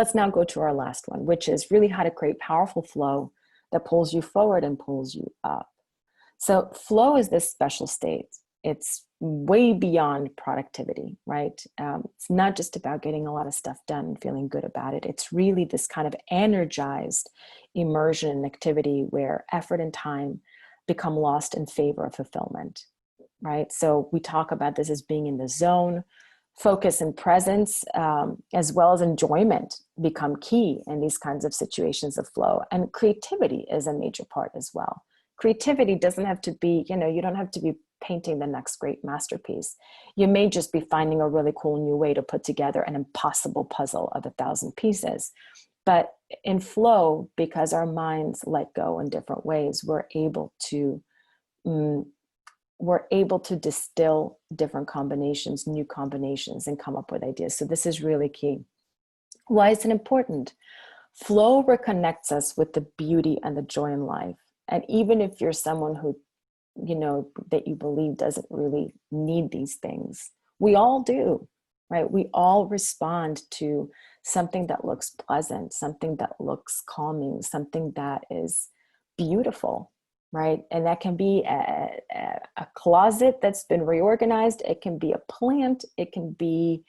Let's now go to our last one, which is really how to create powerful flow that pulls you forward and pulls you up. So flow is this special state. It's way beyond productivity, right? It's not just about getting a lot of stuff done and feeling good about it. It's really this kind of energized immersion and activity where effort and time become lost in favor of fulfillment, right? So we talk about this as being in the zone. Focus and presence, as well as enjoyment, become key in these kinds of situations of flow. And creativity is a major part as well. Creativity doesn't have to be, you don't have to be painting the next great masterpiece. You may just be finding a really cool new way to put together an impossible puzzle of 1,000 pieces. But in flow, because our minds let go in different ways, we're able to distill different combinations, new combinations, and come up with ideas. So this is really key. Why is it important? Flow reconnects us with the beauty and the joy in life. And even if you're someone who, that you believe doesn't really need these things, we all do, right? We all respond to something that looks pleasant, something that looks calming, something that is beautiful, right? And that can be a closet that's been reorganized. It can be a plant. It can be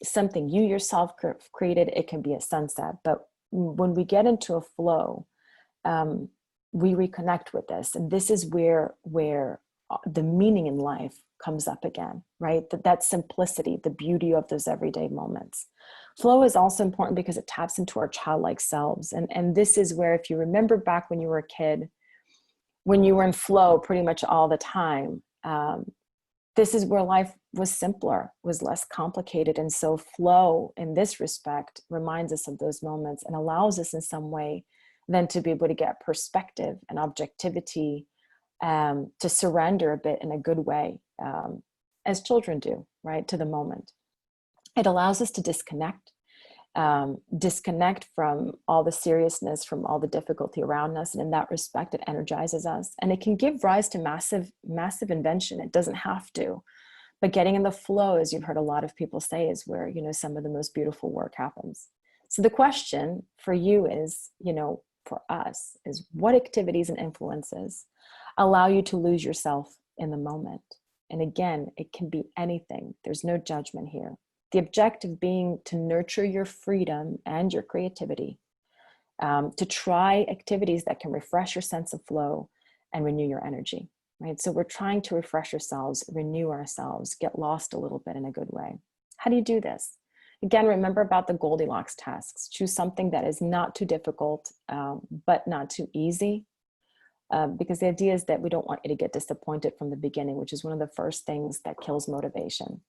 something you yourself created. It can be a sunset. But when we get into a flow, we reconnect with this. And this is where the meaning in life comes up again, right? That simplicity, the beauty of those everyday moments. Flow is also important because it taps into our childlike selves. And this is where, if you remember back when you were a kid, when you were in flow pretty much all the time, this is where life was simpler, was less complicated. And so flow in this respect reminds us of those moments and allows us in some way then to be able to get perspective and objectivity, to surrender a bit in a good way, as children do, right, to the moment. It allows us to disconnect from all the seriousness, from all the difficulty around us. And in that respect, it energizes us. And it can give rise to massive invention. It doesn't have to. But getting in the flow, as you've heard a lot of people say, is where, some of the most beautiful work happens. So the question for you is, for us, is what activities and influences allow you to lose yourself in the moment? And again, it can be anything. There's no judgment here. The objective being to nurture your freedom and your creativity, to try activities that can refresh your sense of flow and renew your energy, right? So we're trying to refresh ourselves, renew ourselves, get lost a little bit in a good way. How do you do this? Again, remember about the Goldilocks tasks. Choose something that is not too difficult, but not too easy. Because the idea is that we don't want you to get disappointed from the beginning, which is one of the first things that kills motivation.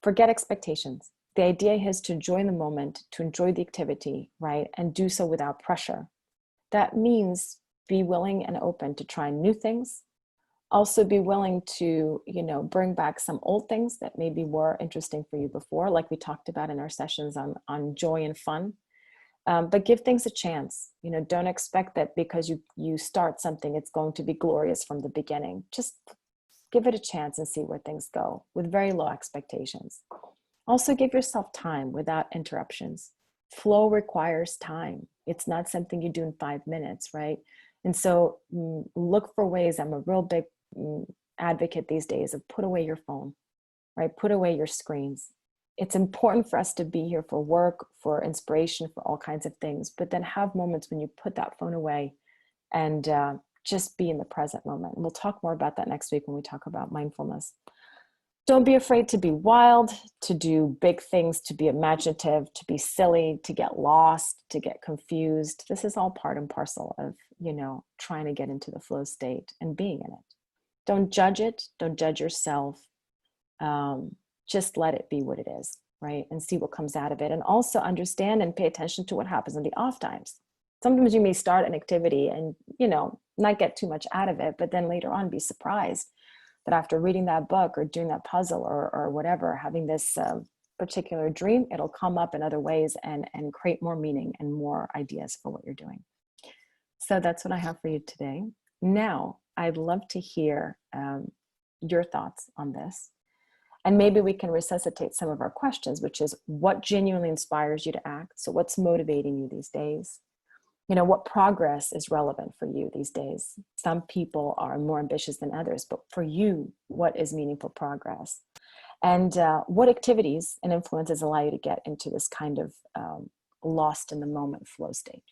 Forget expectations. The idea is to enjoy the moment, to enjoy the activity, right? And do so without pressure. That means be willing and open to try new things. Also be willing to, bring back some old things that maybe were interesting for you before, like we talked about in our sessions on joy and fun. But give things a chance. Don't expect that because you start something, it's going to be glorious from the beginning. Just give it a chance and see where things go with very low expectations. Also give yourself time without interruptions. Flow requires time. It's not something you do in 5 minutes, right? And so look for ways. I'm a real big advocate these days of put away your phone, right? Put away your screens. It's important for us to be here for work, for inspiration, for all kinds of things, but then have moments when you put that phone away and just be in the present moment. And we'll talk more about that next week when we talk about mindfulness. Don't be afraid to be wild, to do big things, to be imaginative, to be silly, to get lost, to get confused. This is all part and parcel of, trying to get into the flow state and being in it. Don't judge it. Don't judge yourself. Just let it be what it is, right? And see what comes out of it. And also understand and pay attention to what happens in the off times. Sometimes you may start an activity and, not get too much out of it, but then later on be surprised that after reading that book or doing that puzzle or whatever, having this particular dream, it'll come up in other ways and create more meaning and more ideas for what you're doing. So that's what I have for you today. Now, I'd love to hear your thoughts on this. And maybe we can resuscitate some of our questions, which is what genuinely inspires you to act? So what's motivating you these days? You know, what progress is relevant for you these days? Some people are more ambitious than others, but for you, what is meaningful progress? And what activities and influences allow you to get into this kind of lost in the moment flow state?